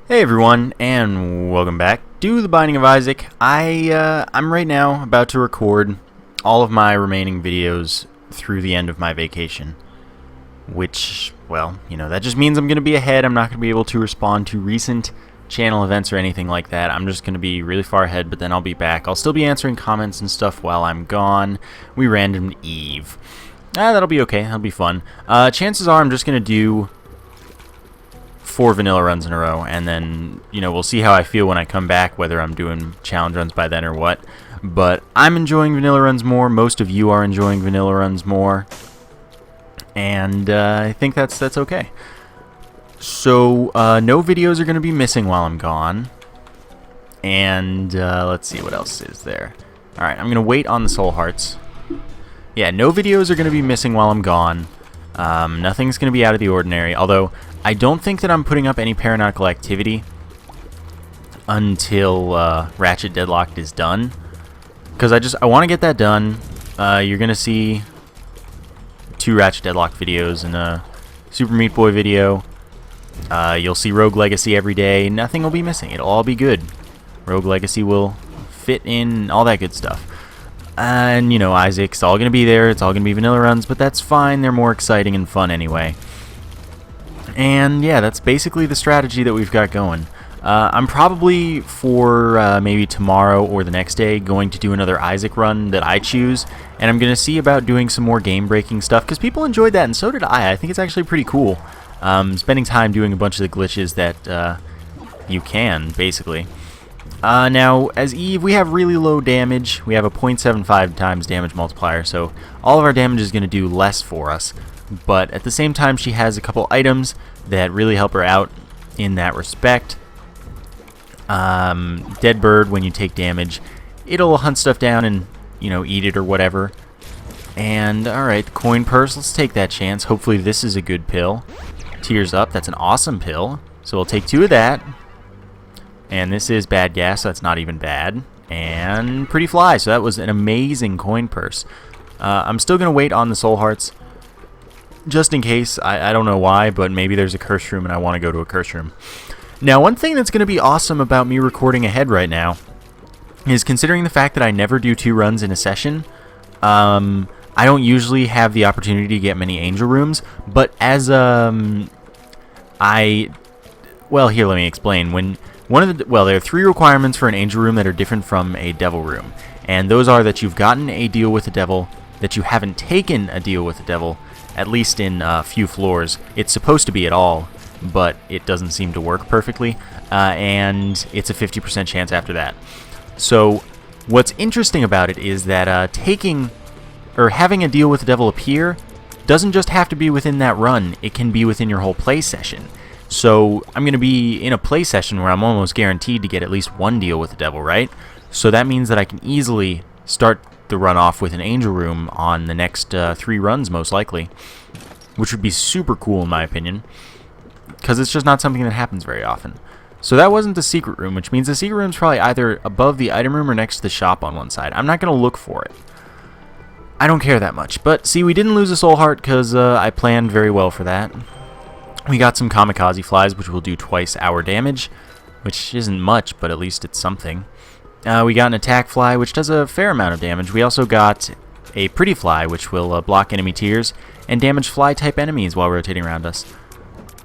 Hey everyone, and welcome back to The Binding of Isaac. I'm right now about to record all of my remaining videos through the end of my vacation. Which, well, that just means I'm going to be ahead. I'm not going to be able to respond to recent channel events or anything like that. I'm just going to be really far ahead, but then I'll be back. I'll still be answering comments and stuff while I'm gone. We randomed Eve. That'll be okay. That'll be fun. Chances are I'm just going to do 4 vanilla runs in a row, and then we'll see how I feel when I come back, whether I'm doing challenge runs by then or what. But I'm enjoying vanilla runs more. Most of you are enjoying vanilla runs more, and I think that's okay. So no videos are going to be missing while I'm gone, and let's see what else is there. All right, I'm going to wait on the soul hearts. Yeah, no videos are going to be missing while I'm gone. Nothing's going to be out of the ordinary, although I don't think that I'm putting up any paranautical activity until Ratchet Deadlocked is done, because I want to get that done. You're going to see 2 Ratchet Deadlocked videos and a Super Meat Boy video. You'll see Rogue Legacy every day. Nothing will be missing. It'll all be good. Rogue Legacy will fit in, all that good stuff. And, Isaac's all going to be there. It's all going to be vanilla runs, but that's fine. They're more exciting and fun anyway. And, yeah, that's basically the strategy that we've got going. I'm probably, for maybe tomorrow or the next day, going to do another Isaac run that I choose. And I'm going to see about doing some more game-breaking stuff, because people enjoyed that, and so did I. I think it's actually pretty cool. Spending time doing a bunch of the glitches that you can, basically. Now, as Eve, we have really low damage. We have a 0.75 times damage multiplier, so all of our damage is going to do less for us. But at the same time, she has a couple items that really help her out in that respect. Dead Bird, when you take damage, it'll hunt stuff down and, eat it or whatever. And, alright, the coin purse, let's take that chance. Hopefully this is a good pill. Tears Up, that's an awesome pill. So we'll take 2 of that. And this is Bad Gas, so that's not even bad. And Pretty Fly, so that was an amazing coin purse. I'm still going to wait on the soul hearts, just in case. I don't know why, but maybe there's a curse room and I want to go to a curse room. Now, one thing that's going to be awesome about me recording ahead right now is, considering the fact that I never do 2 runs in a session, I don't usually have the opportunity to get many angel rooms, but as well, here, let me explain. There are 3 requirements for an angel room that are different from a devil room, and those are that you've gotten a deal with the devil, that you haven't taken a deal with the devil, at least in a few floors. It's supposed to be at all, but it doesn't seem to work perfectly, and it's a 50% chance after that. So what's interesting about it is that having a deal with the devil appear doesn't just have to be within that run. It can be within your whole play session. So I'm going to be in a play session where I'm almost guaranteed to get at least 1 deal with the devil, right? So that means that I can easily start the run off with an angel room on the next 3 runs, most likely, which would be super cool in my opinion, because it's just not something that happens very often. So that wasn't the secret room, which means the secret room is probably either above the item room or next to the shop on one side. I'm not going to look for it. I don't care that much. But see, we didn't lose a soul heart because I planned very well for that. We got some kamikaze flies, which will do twice our damage, which isn't much, but at least it's something. We got an attack fly, which does a fair amount of damage. We also got a pretty fly, which will block enemy tears and damage fly-type enemies while rotating around us.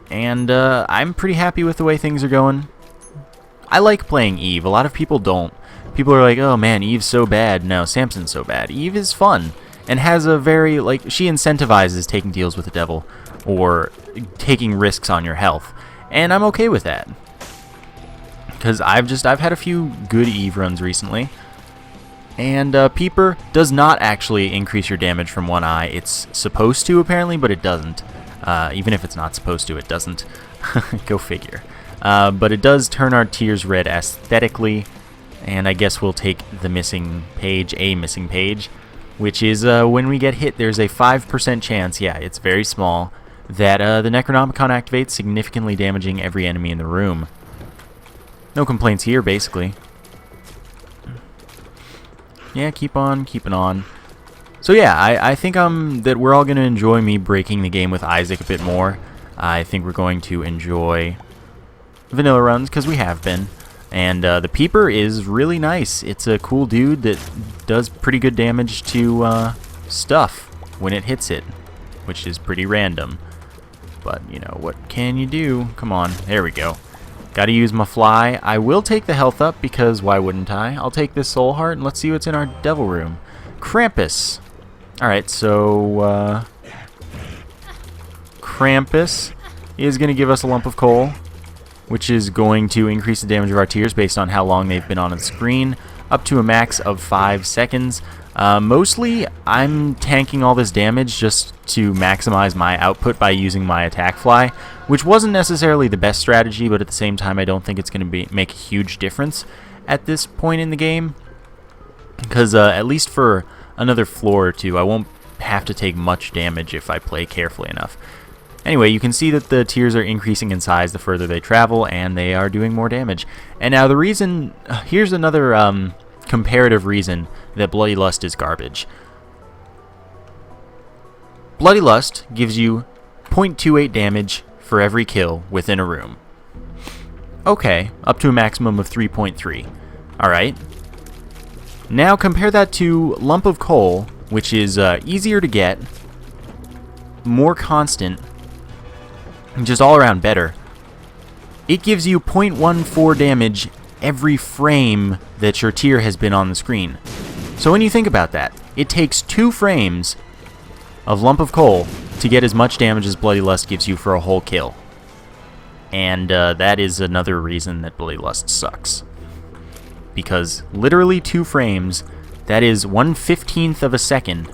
And I'm pretty happy with the way things are going. I like playing Eve. A lot of people don't. People are like, oh man, Eve's so bad. No, Samson's so bad. Eve is fun and has a very, she incentivizes taking deals with the devil or taking risks on your health. And I'm okay with that, because I've had a few good Eve runs recently. And Peeper does not actually increase your damage from 1 eye. It's supposed to, apparently, but it doesn't. Even if it's not supposed to, it doesn't. Go figure. But it does turn our tears red aesthetically. And I guess we'll take the missing page, which is when we get hit, there's a 5% chance, yeah, it's very small, that the Necronomicon activates, significantly damaging every enemy in the room. No complaints here, basically. Yeah, keep on keeping on. So yeah, I think that we're all going to enjoy me breaking the game with Isaac a bit more. I think we're going to enjoy vanilla runs, because we have been. And the Peeper is really nice. It's a cool dude that does pretty good damage to stuff when it hits it, which is pretty random. But, you know, what can you do? Come on, there we go. Gotta use my fly. I will take the health up, because why wouldn't I? I'll take this soul heart, and let's see what's in our devil room. Krampus. Alright, so, Krampus is going to give us a lump of coal, which is going to increase the damage of our tiers based on how long they've been on the screen, up to a max of 5 seconds. Mostly, I'm tanking all this damage just to maximize my output by using my attack fly, which wasn't necessarily the best strategy, but at the same time, I don't think it's going to make a huge difference at this point in the game, because at least for another floor or two, I won't have to take much damage if I play carefully enough. Anyway, you can see that the tiers are increasing in size the further they travel, and they are doing more damage. And now the reason, here's another comparative reason that Bloody Lust is garbage. Bloody Lust gives you 0.28 damage for every kill within a room. Okay, up to a maximum of 3.3. Alright. Now compare that to Lump of Coal, which is easier to get, more constant, just all around better. It gives you 0.14 damage every frame that your tier has been on the screen. So when you think about that, it takes 2 frames of Lump of Coal to get as much damage as Bloody Lust gives you for a whole kill. And that is another reason that Bloody Lust sucks. Because literally 2 frames, that is 1/15th of a second,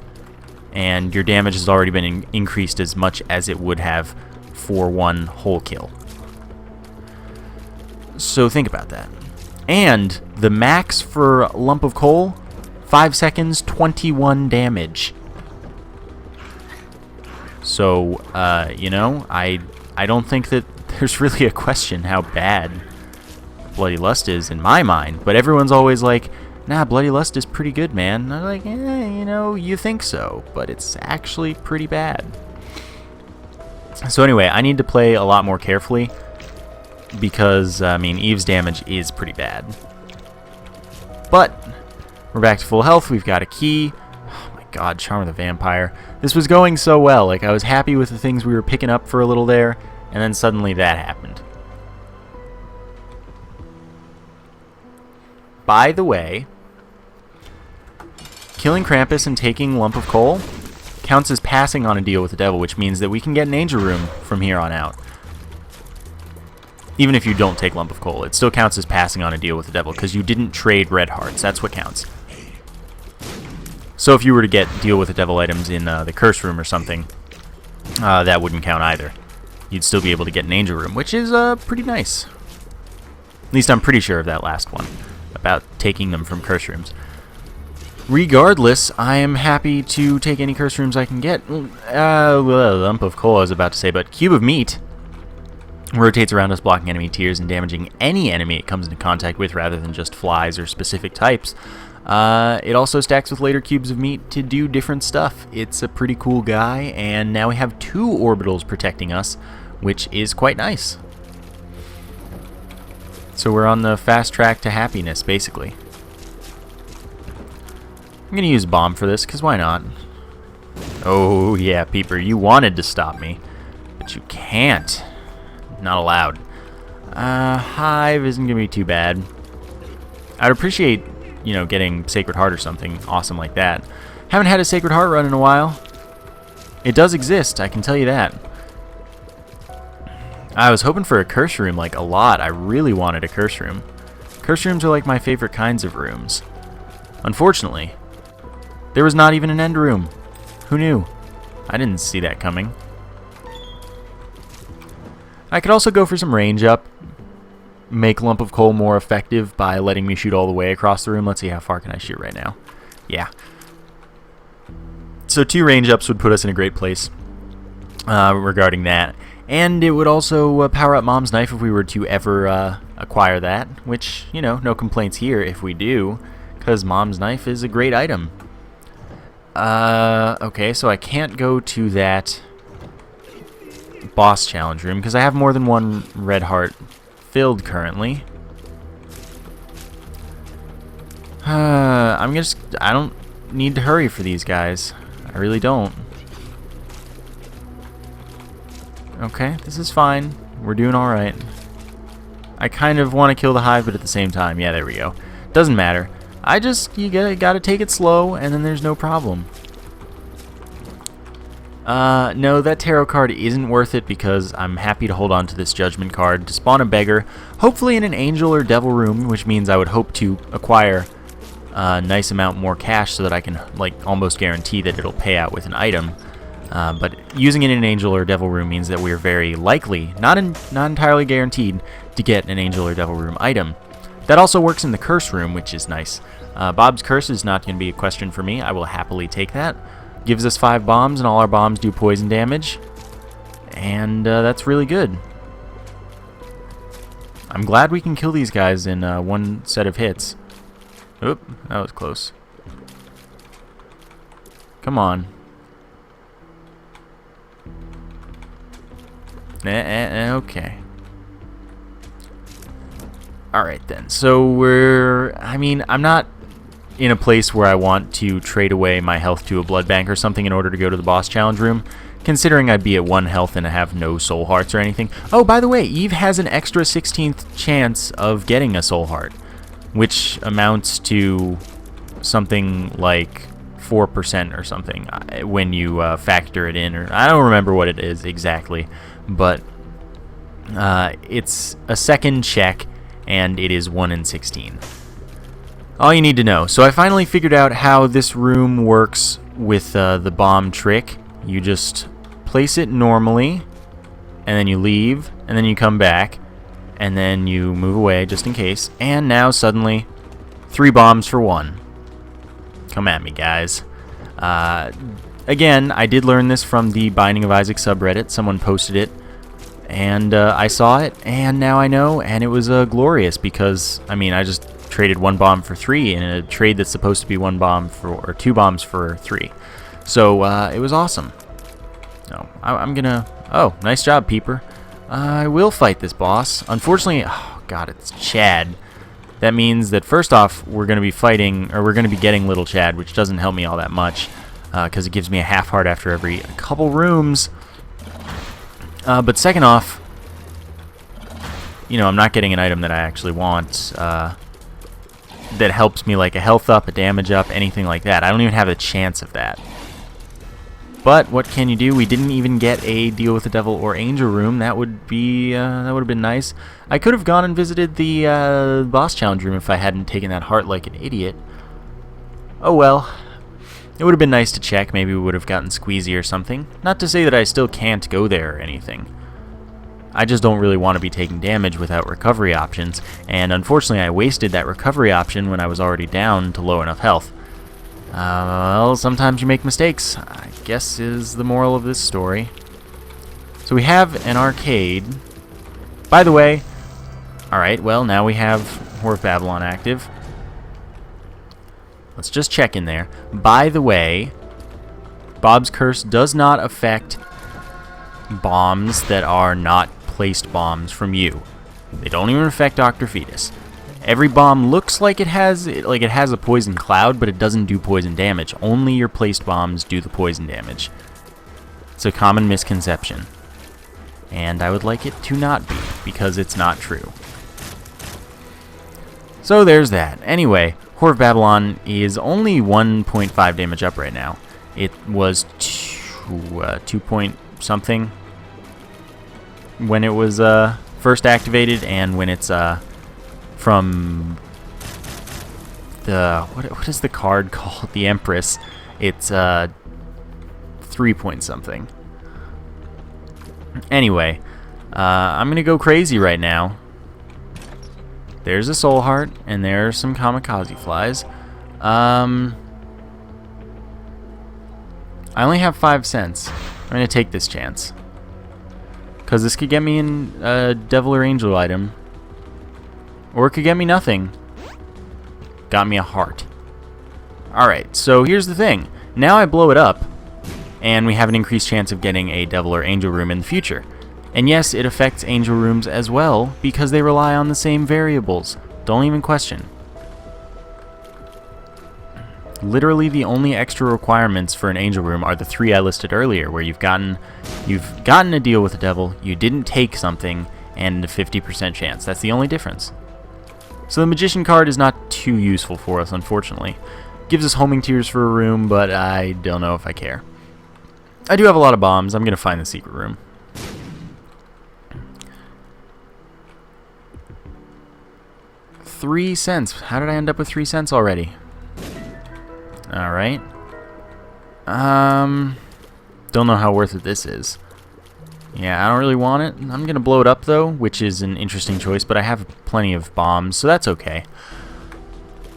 and your damage has already been increased as much as it would have for one whole kill. So think about that. And the max for Lump of Coal, 5 seconds, 21 damage. So, you know, I don't think that there's really a question how bad Bloody Lust is in my mind. But everyone's always like, nah, Bloody Lust is pretty good, man. And I'm like, you know, you think so, but it's actually pretty bad. So anyway, I need to play a lot more carefully because, I mean, Eve's damage is pretty bad. But we're back to full health. We've got a key. Oh my god, Charm of the Vampire. This was going so well. Like, I was happy with the things we were picking up for a little there, and then suddenly that happened. By the way, killing Krampus and taking Lump of Coal counts as passing on a deal with the devil, which means that we can get an angel room from here on out. Even if you don't take Lump of Coal, it still counts as passing on a deal with the devil, because you didn't trade red hearts. That's what counts. So if you were to get deal with the devil items in the curse room or something, that wouldn't count either. You'd still be able to get an angel room, which is pretty nice. At least I'm pretty sure of that last one, about taking them from curse rooms. Regardless, I am happy to take any curse rooms I can get. Well, Lump of Coal I was about to say, but Cube of Meat rotates around us, blocking enemy tiers and damaging any enemy it comes into contact with rather than just flies or specific types. It also stacks with later cubes of meat to do different stuff. It's a pretty cool guy, and now we have 2 orbitals protecting us, which is quite nice. So we're on the fast track to happiness, basically. I'm going to use Bomb for this, because why not? Oh, yeah, Peeper, you wanted to stop me, but you can't. Not allowed. Hive isn't going to be too bad. I'd appreciate, you know, getting Sacred Heart or something awesome like that. Haven't had a Sacred Heart run in a while. It does exist, I can tell you that. I was hoping for a curse room, like, a lot. I really wanted a curse room. Curse rooms are like my favorite kinds of rooms. Unfortunately, there was not even an end room. Who knew? I didn't see that coming. I could also go for some range up. Make Lump of Coal more effective by letting me shoot all the way across the room. Let's see, how far can I shoot right now? Yeah. So 2 range ups would put us in a great place regarding that. And it would also power up Mom's Knife if we were to ever acquire that. Which, you know, no complaints here if we do, because Mom's Knife is a great item. Okay, so I can't go to that boss challenge room because I have more than 1 red heart filled currently. I don't need to hurry for these guys. I really don't. Okay, this is fine. We're doing alright. I kind of want to kill the hive, but at the same time, yeah, there we go. Doesn't matter. You gotta take it slow, and then there's no problem. No, that tarot card isn't worth it because I'm happy to hold on to this judgment card to spawn a beggar, hopefully in an angel or devil room, which means I would hope to acquire a nice amount more cash so that I can, like, almost guarantee that it'll pay out with an item. But using it in an angel or devil room means that we're very likely, not entirely guaranteed, to get an angel or devil room item. That also works in the curse room, which is nice. Bob's curse is not going to be a question for me. I will happily take that. Gives us 5 bombs, and all our bombs do poison damage. And that's really good. I'm glad we can kill these guys in one set of hits. Oop, that was close. Come on. Okay. Alright then, so I'm not in a place where I want to trade away my health to a blood bank or something in order to go to the boss challenge room, considering I'd be at 1 health and I have no soul hearts or anything. Oh, by the way, Eve has an extra 16th chance of getting a soul heart, which amounts to something like 4% or something when you factor it in, or I don't remember what it is exactly, but it's a second check, and it is 1 in 16. All you need to know. So I finally figured out how this room works with the bomb trick. You just place it normally, and then you leave, and then you come back, and then you move away just in case, and now suddenly 3 bombs for 1. Come at me, guys. Again, I did learn this from the Binding of Isaac subreddit. Someone posted it, and I saw it, and now I know, and it was glorious because, I just traded 1 bomb for 3 in a trade that's supposed to be 1 bomb for, or 2 bombs for 3. So it was awesome. No, I'm gonna. Oh, nice job, Peeper. I will fight this boss. Unfortunately, oh god, it's Chad. That means that first off, we're gonna be fighting, or we're gonna be getting Little Chad, which doesn't help me all that much, because it gives me a half heart after every couple rooms. But second off, I'm not getting an item that I actually want. That helps me, like a health up, a damage up, anything like that. I don't even have a chance of that. But what can you do? We didn't even get a deal with the devil or angel room. That would have been nice. I could have gone and visited the boss challenge room if I hadn't taken that heart like an idiot. Oh well. It would have been nice to check. Maybe we would have gotten squeezy or something. Not to say that I still can't go there or anything. I just don't really want to be taking damage without recovery options, and unfortunately I wasted that recovery option when I was already down to low enough health. Well, sometimes you make mistakes, I guess is the moral of this story. So we have an arcade. By the way, alright, well, now we have Whore of Babylon active. Let's just check in there. By the way, Bob's Curse does not affect bombs that are not placed bombs from you. They don't even affect Dr. Fetus. Every bomb looks like it has a poison cloud, but it doesn't do poison damage. Only your placed bombs do the poison damage. It's a common misconception. And I would like it to not be, because it's not true. So there's that. Anyway, Whore of Babylon is only 1.5 damage up right now. It was 2 point something when it was first activated, and when it's from the what is the card called? The Empress. It's 3 point something. Anyway, I'm gonna go crazy right now. There's a soul heart, and there's some kamikaze flies. I only have 5 cents. I'm gonna take this chance, because this could get me in a devil or angel item, or it could get me nothing. Got me a heart. Alright, so here's the thing. Now I blow it up, and we have an increased chance of getting a devil or angel room in the future. And yes, it affects angel rooms as well, because they rely on the same variables. Don't even question. Literally the only extra requirements for an angel room are the 3 I listed earlier, where you've gotten a deal with the devil, you didn't take something, and a 50% chance. That's the only difference. So the magician card is not too useful for us, unfortunately. Gives us homing tears for a room, but I don't know if I care. I do have a lot of bombs. I'm going to find the secret room. $0.03. How did I end up with 3 cents already? Alright. Don't know how worth it this is. Yeah, I don't really want it. I'm going to blow it up, though, which is an interesting choice, but I have plenty of bombs, so that's okay.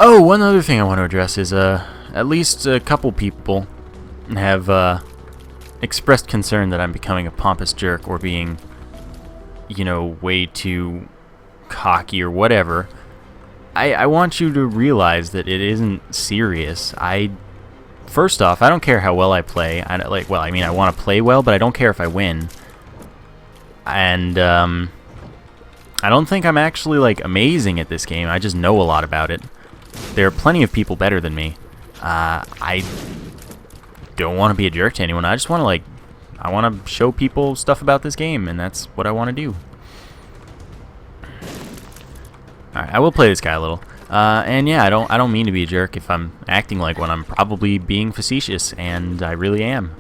Oh, one other thing I want to address is at least a couple people have expressed concern that I'm becoming a pompous jerk or being, you know, way too cocky or whatever. I want you to realize that it isn't serious. First off, I don't care how well I play. I want to play well, but I don't care if I win. And I don't think I'm actually like amazing at this game. I just know a lot about it. There are plenty of people better than me. I don't want to be a jerk to anyone. I just want to I want to show people stuff about this game, and that's what I want to do. Alright, I will play this guy a little. And yeah, I don't mean to be a jerk if I'm acting like one. I'm probably being facetious, and I really am.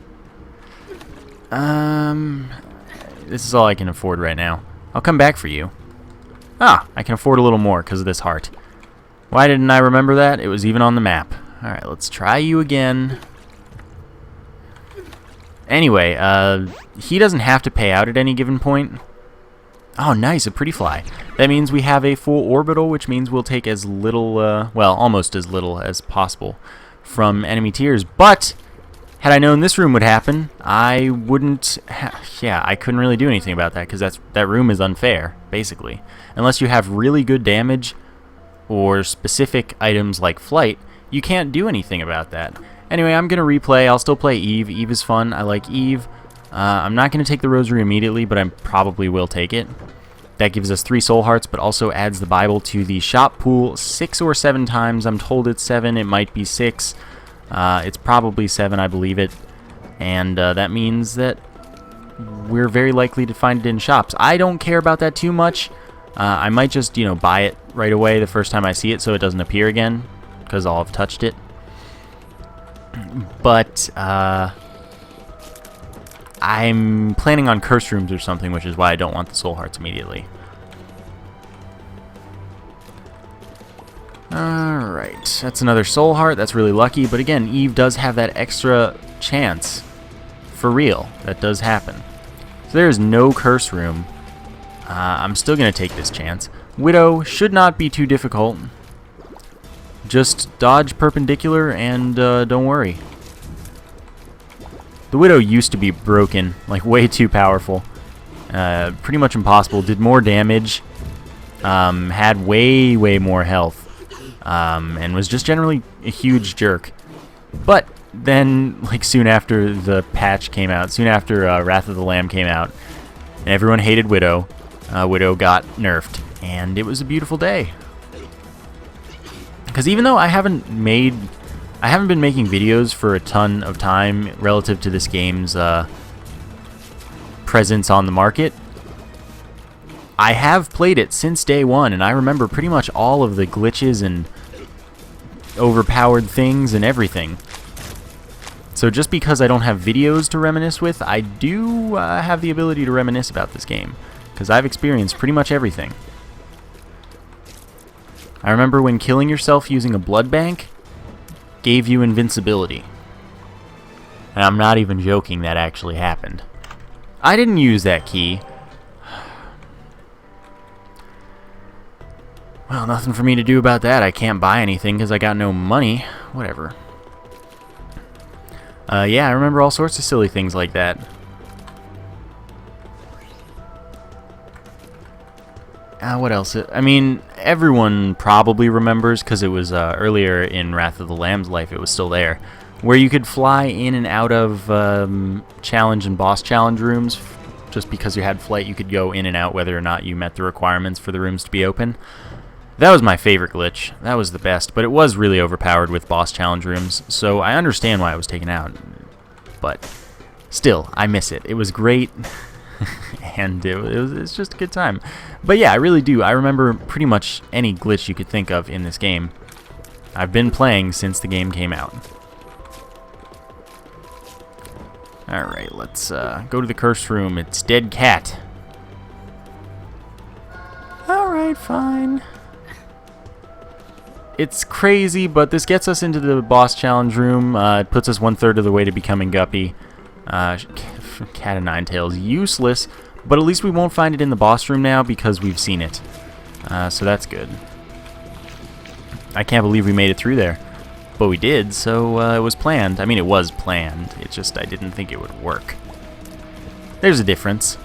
This is all I can afford right now. I'll come back for you. Ah, I can afford a little more because of this heart. Why didn't I remember that? It was even on the map. Alright, let's try you again. Anyway, he doesn't have to pay out at any given point. Oh, nice, a pretty fly. That means we have a full orbital, which means we'll take as little, well, almost as little as possible from enemy tiers. But had I known this room would happen, I wouldn't, yeah, I couldn't really do anything about that, because that room is unfair, basically. Unless you have really good damage or specific items like flight, you can't do anything about that. Anyway, I'm going to replay. I'll still play Eve. Eve is fun. I like Eve. I'm not going to take the rosary immediately, but I probably will take it. That gives us 3 soul hearts, but also adds the Bible to the shop pool 6 or 7 times. I'm told it's 7. It might be 6. It's probably 7, I believe it. And that means that we're very likely to find it in shops. I don't care about that too much. I might just, buy it right away the first time I see it so it doesn't appear again, because I'll have touched it. But I'm planning on curse rooms or something, which is why I don't want the soul hearts immediately. Alright, that's another soul heart. That's really lucky, but again, Eve does have that extra chance. For real, that does happen. So there is no curse room. I'm still going to take this chance. Widow should not be too difficult. Just dodge perpendicular and don't worry. The Widow used to be broken, like way too powerful. Pretty much impossible. Did more damage. Had way more health. And was just generally a huge jerk. But then, soon after the patch came out, soon after Wrath of the Lamb came out, and everyone hated Widow, Widow got nerfed. And it was a beautiful day. Because even though I haven't been making videos for a ton of time relative to this game's presence on the market, I have played it since day one, and I remember pretty much all of the glitches and overpowered things and everything. So just because I don't have videos to reminisce with, I do have the ability to reminisce about this game, because I've experienced pretty much everything. I remember when killing yourself using a blood bank gave you invincibility. And I'm not even joking, that actually happened. I didn't use that key. Well, nothing for me to do about that. I can't buy anything because I got no money. Whatever. Yeah, I remember all sorts of silly things like that. What else? I mean, everyone probably remembers, because it was earlier in Wrath of the Lamb's life, it was still there, where you could fly in and out of challenge and boss challenge rooms just because you had flight, you could go in and out whether or not you met the requirements for the rooms to be open. That was my favorite glitch. That was the best, but it was really overpowered with boss challenge rooms, so I understand why it was taken out. But still, I miss it. It was great, and it's just a good time. But yeah, I really do. I remember pretty much any glitch you could think of in this game. I've been playing since the game came out. Alright, let's go to the curse room. It's dead cat. Alright, fine. It's crazy, but this gets us into the boss challenge room. It puts us 1/3 of the way to becoming Guppy. Cat of Nine Tails, useless, but at least we won't find it in the boss room now because we've seen it. So that's good. I can't believe we made it through there. But we did, so it was planned. I mean, it was planned. It's just I didn't think it would work. There's a difference.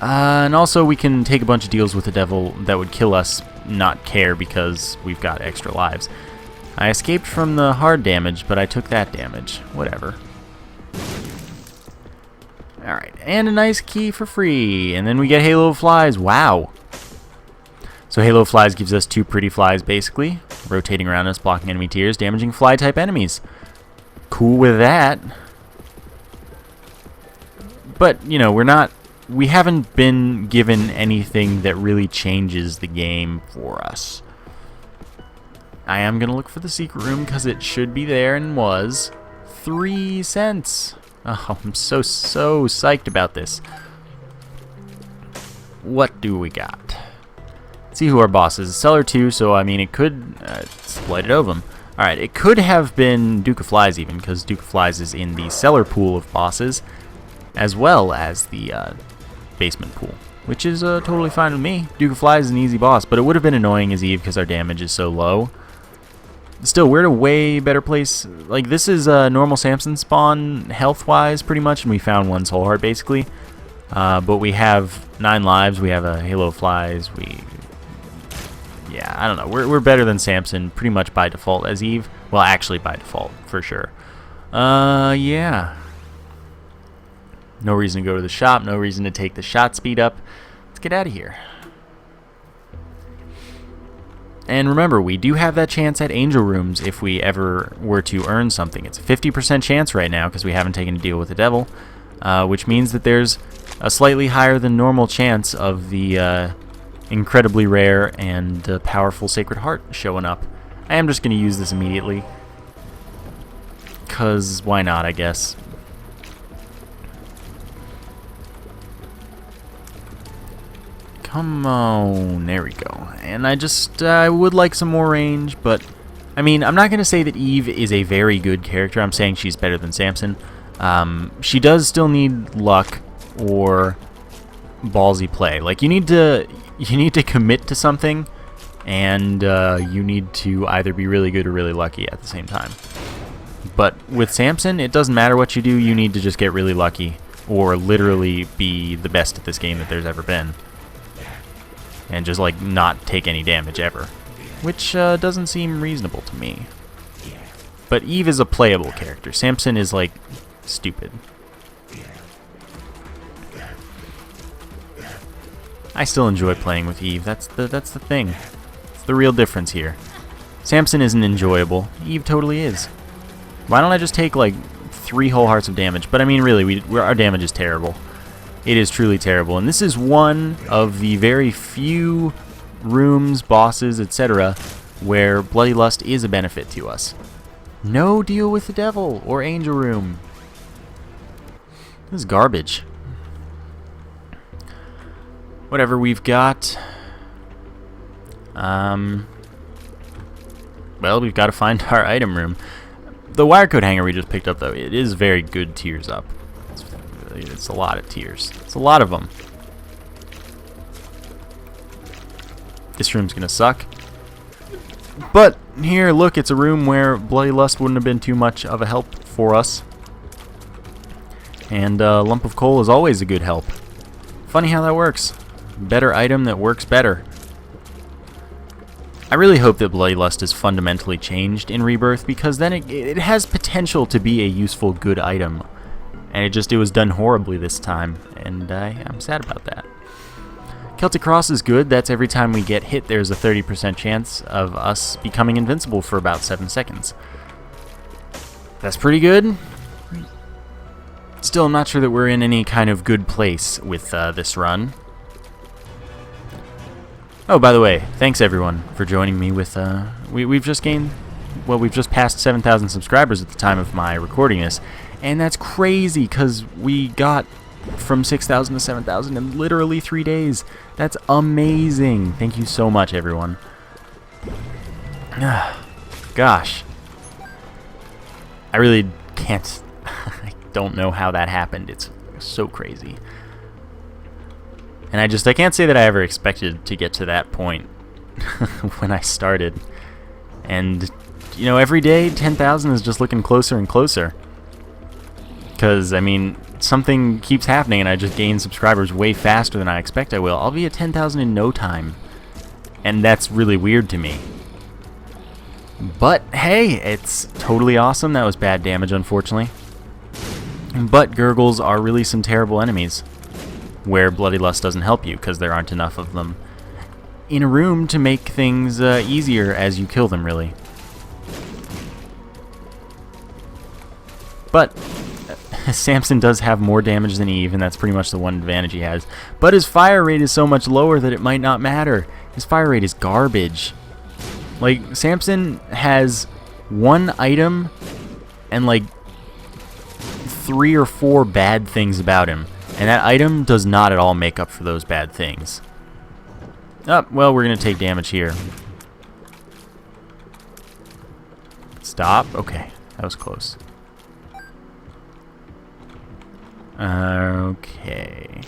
And also, we can take a bunch of deals with the devil that would kill us, not care because we've got extra lives. I escaped from the hard damage, but I took that damage. Whatever. Alright, and a nice key for free. And then we get Halo of Flies. Wow. So Halo of Flies gives us 2 pretty flies, basically. Rotating around us, blocking enemy tiers, damaging fly-type enemies. Cool with that. But, you know, we haven't been given anything that really changes the game for us. I am going to look for the secret room because it should be there and was. 3 cents. Oh, I'm so psyched about this. What do we got? See who our boss is. Cellar 2, so I mean it could split it over them. Alright, it could have been Duke of Flies even, because Duke of Flies is in the cellar pool of bosses, as well as the basement pool, which is totally fine with me. Duke of Flies is an easy boss, but it would have been annoying as Eve because our damage is so low. Still, we're in a way better place. Like, this is normal Samson spawn health-wise, pretty much, and we found 1 soul heart, basically. But we have 9 lives, we have a Halo of Flies, yeah, I don't know. We're better than Samson pretty much by default as Eve. Well, actually by default, for sure. Yeah. No reason to go to the shop. No reason to take the shot speed up. Let's get out of here. And remember, we do have that chance at Angel Rooms if we ever were to earn something. It's a 50% chance right now because we haven't taken a deal with the devil, which means that there's a slightly higher than normal chance of the incredibly rare and powerful Sacred Heart showing up. I am just going to use this immediately. Because why not, I guess. Come on. There we go. And I would like some more range, but I mean, I'm not going to say that Eve is a very good character. I'm saying she's better than Samson. She does still need luck or ballsy play. Like, you need to commit to something, and you need to either be really good or really lucky at the same time. But with Samson, it doesn't matter what you do, you need to just get really lucky, or literally be the best at this game that there's ever been. And just, like, not take any damage ever. Which doesn't seem reasonable to me. But Eve is a playable character. Samson is, like, stupid. I still enjoy playing with Eve. That's the thing. It's the real difference here. Samson isn't enjoyable. Eve totally is. Why don't I just take like 3 whole hearts of damage? But I mean, really, our damage is terrible. It is truly terrible. And this is one of the very few rooms, bosses, etc., where Bloody Lust is a benefit to us. No deal with the devil or Angel Room. This is garbage. Whatever we've got. Well, we've got to find our item room. The wire code hanger we just picked up, though, it is very good tiers up. It's a lot of tiers. It's a lot of them. This room's gonna suck. But here, look, it's a room where Bloody Lust wouldn't have been too much of a help for us. And lump of coal is always a good help. Funny how that works. Better item that works better. I really hope that Bloody Lust is fundamentally changed in Rebirth, because then it has potential to be a useful good item. and it was done horribly this time, and I'm sad about that. Celtic Cross is good. That's every time we get hit, there's a 30% chance of us becoming invincible for about 7 seconds. That's pretty good. Still, I'm not sure that we're in any kind of good place with this run. Oh, by the way, thanks everyone for joining me with, we've just passed 7,000 subscribers at the time of my recording this, and that's crazy, because we got from 6,000 to 7,000 in literally 3 days. That's amazing. Thank you so much, everyone. Gosh. I really can't, I don't know how that happened. It's so crazy. And I can't say that I ever expected to get to that point when I started. And, you know, every day 10,000 is just looking closer and closer. Because, I mean, something keeps happening and I just gain subscribers way faster than I expect I will. I'll be at 10,000 in no time. And that's really weird to me. But, hey, it's totally awesome. That was bad damage, unfortunately. But Gurgles are really some terrible enemies, where Bloody Lust doesn't help you, because there aren't enough of them in a room to make things easier as you kill them, really. But Samson does have more damage than Eve, and that's pretty much the one advantage he has. But his fire rate is so much lower that it might not matter. His fire rate is garbage. Like, Samson has one item and, like, 3 or 4 bad things about him. And that item does not at all make up for those bad things. Oh, well, we're going to take damage here. Stop. Okay, that was close. Okay.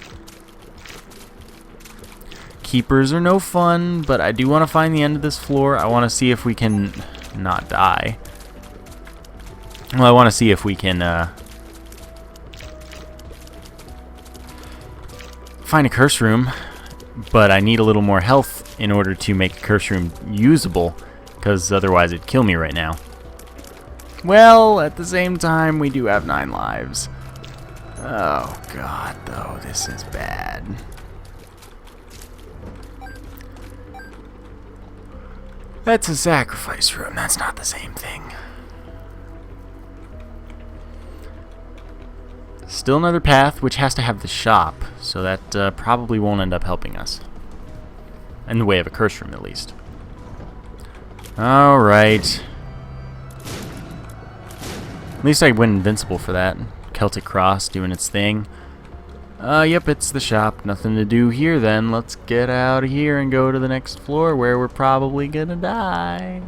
Keepers are no fun, but I do want to find the end of this floor. I want to see if we can not die. Well, I want to see if we can find a curse room, but I need a little more health in order to make the curse room usable, because otherwise it'd kill me right now. Well, at the same time, we do have 9 lives. Oh god, though, this is bad. That's a sacrifice room, that's not the same thing. Still another path, which has to have the shop, so that probably won't end up helping us. In the way of a curse room, at least. Alright. At least I went invincible for that. Celtic Cross doing its thing. Yep, it's the shop. Nothing to do here then. Let's get out of here and go to the next floor where we're probably gonna die.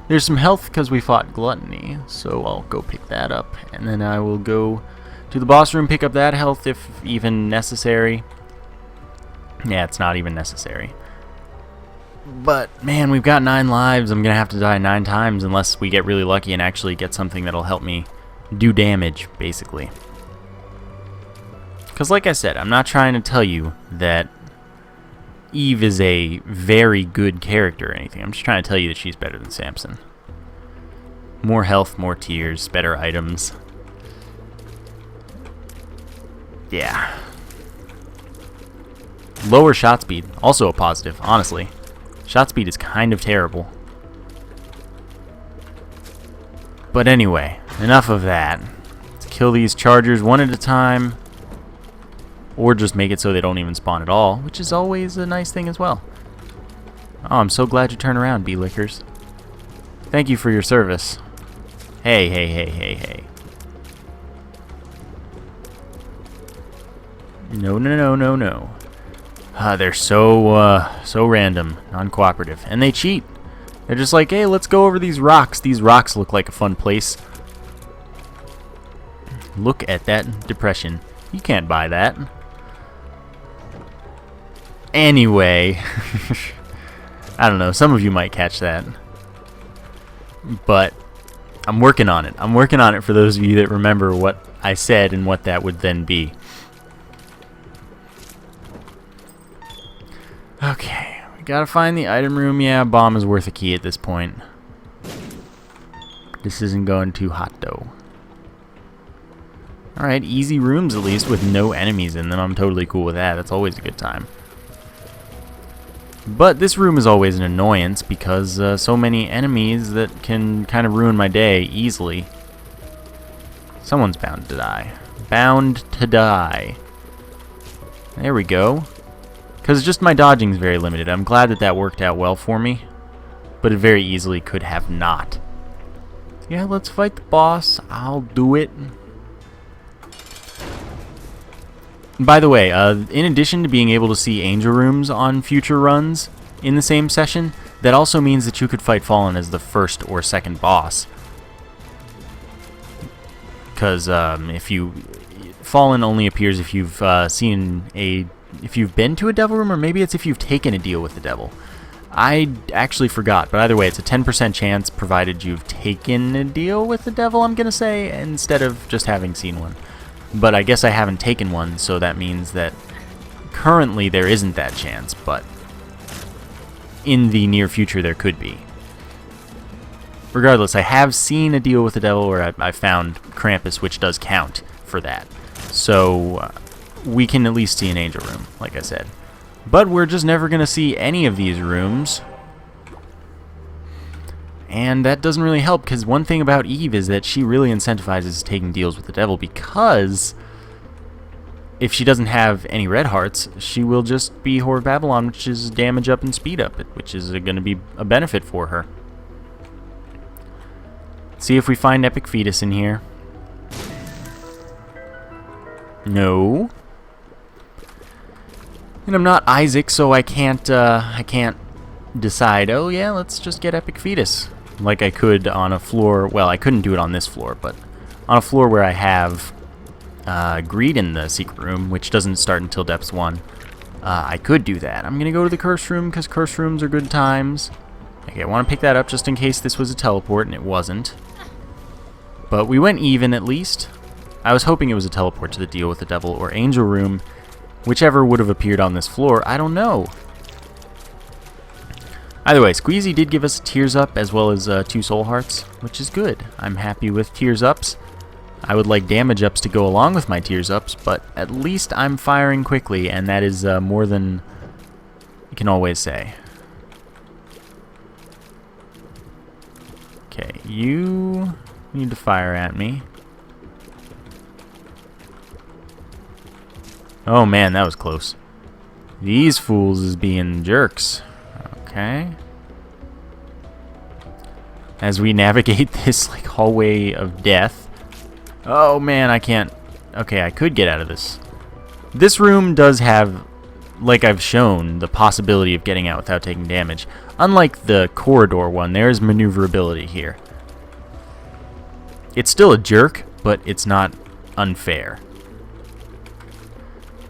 There's some health because we fought Gluttony, so I'll go pick that up. And then I will go to the boss room, pick up that health if even necessary. Yeah, it's not even necessary. But, man, we've got 9 lives. I'm gonna have to die 9 times unless we get really lucky and actually get something that'll help me do damage, basically. Because like I said, I'm not trying to tell you that Eve is a very good character or anything. I'm just trying to tell you that she's better than Samson. More health, more tears, better items. Yeah. Lower shot speed, also a positive, honestly. Shot speed is kind of terrible. But anyway, enough of that. Let's kill these chargers one at a time. Or just make it so they don't even spawn at all, which is always a nice thing as well. Oh, I'm so glad you turned around, B-Lickers. Thank you for your service. Hey, hey, hey, hey, hey. No, no, no, no, no. They're so random, non-cooperative. And they cheat. They're just like, hey, let's go over these rocks. These rocks look like a fun place. Look at that depression. You can't buy that. Anyway, I don't know, some of you might catch that. But I'm working on it. I'm working on it for those of you that remember what I said and what that would then be. Okay, we gotta find the item room. Yeah, bomb is worth a key at this point. This isn't going too hot though. Alright, easy rooms at least with no enemies in them. I'm totally cool with that. That's always a good time. But this room is always an annoyance because so many enemies that can kind of ruin my day easily. Someone's bound to die. Bound to die. There we go. Because just my dodging is very limited. I'm glad that that worked out well for me. But it very easily could have not. Yeah, let's fight the boss. I'll do it. By the way, in addition to being able to see angel rooms on future runs in the same session, that also means that you could fight Fallen as the first or second boss. Because Fallen only appears if you've if you've been to a devil room, or maybe it's if you've taken a deal with the devil. I actually forgot, but either way, it's a 10% chance provided you've taken a deal with the devil, I'm gonna say, instead of just having seen one. But I guess I haven't taken one, so that means that currently there isn't that chance, but in the near future there could be. Regardless, I have seen a deal with the devil where I found Krampus, which does count for that. So we can at least see an angel room, like I said. But we're just never going to see any of these rooms. And that doesn't really help, because one thing about Eve is that she really incentivizes taking deals with the devil, because if she doesn't have any red hearts, she will just be Whore of Babylon, which is damage up and speed up, which is going to be a benefit for her. See if we find Epic Fetus in here. No. And I'm not Isaac, so I can't decide, oh yeah, let's just get Epic Fetus. Like I could on a floor, well, I couldn't do it on this floor, but on a floor where I have Greed in the secret room, which doesn't start until Depths 1, I could do that. I'm going to go to the Curse Room, because Curse Rooms are good times. Okay, I want to pick that up just in case this was a teleport, and it wasn't. But we went even, at least. I was hoping it was a teleport to the deal with the devil or angel room, whichever would have appeared on this floor. I don't know. Either way, Squeezy did give us Tears Up as well as 2 Soul Hearts, which is good. I'm happy with Tears Ups. I would like Damage Ups to go along with my Tears Ups, but at least I'm firing quickly, and that is more than you can always say. Okay, you need to fire at me. Oh man, that was close. These fools is being jerks. Okay. As we navigate this like hallway of death. Oh man, I can't. Okay, I could get out of this. This room does have, like I've shown, the possibility of getting out without taking damage. Unlike the corridor one, there is maneuverability here. It's still a jerk, but it's not unfair.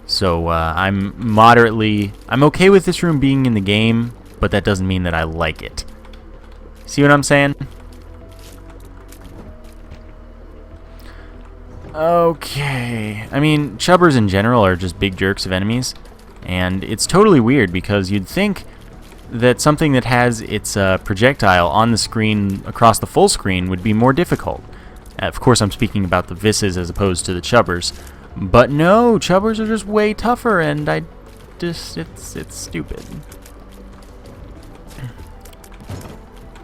So I'm okay with this room being in the game, but that doesn't mean that I like it. See what I'm saying? Okay. I mean, chubbers in general are just big jerks of enemies, and it's totally weird because you'd think that something that has its projectile on the screen across the full screen would be more difficult. Of course, I'm speaking about the Visses as opposed to the chubbers. But no, chubbers are just way tougher, and it's stupid.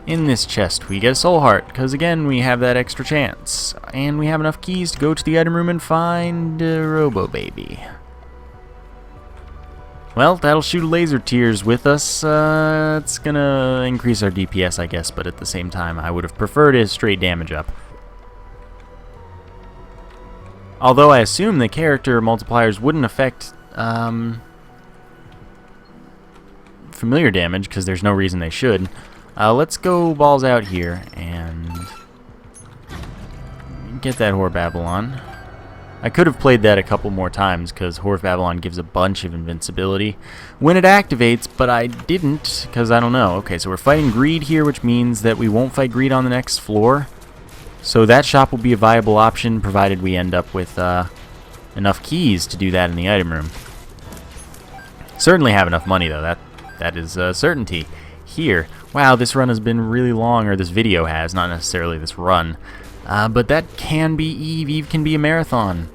In this chest, we get a soul heart, because again, we have that extra chance. And we have enough keys to go to the item room and find Robo Baby. Well, that'll shoot laser tears with us. It's gonna increase our DPS, I guess, but at the same time, I would have preferred a straight damage up. Although I assume the character multipliers wouldn't affect familiar damage, because there's no reason they should. Let's go balls out here and get that Whore of Babylon. I could have played that a couple more times, because Whore of Babylon gives a bunch of invincibility when it activates, but I didn't, because I don't know. Okay, so we're fighting Greed here, which means that we won't fight Greed on the next floor. So that shop will be a viable option, provided we end up with enough keys to do that in the item room. Certainly have enough money, though. That is a certainty. Here. Wow, this run has been really long, or this video has, not necessarily this run. But that can be Eve. Eve can be a marathon.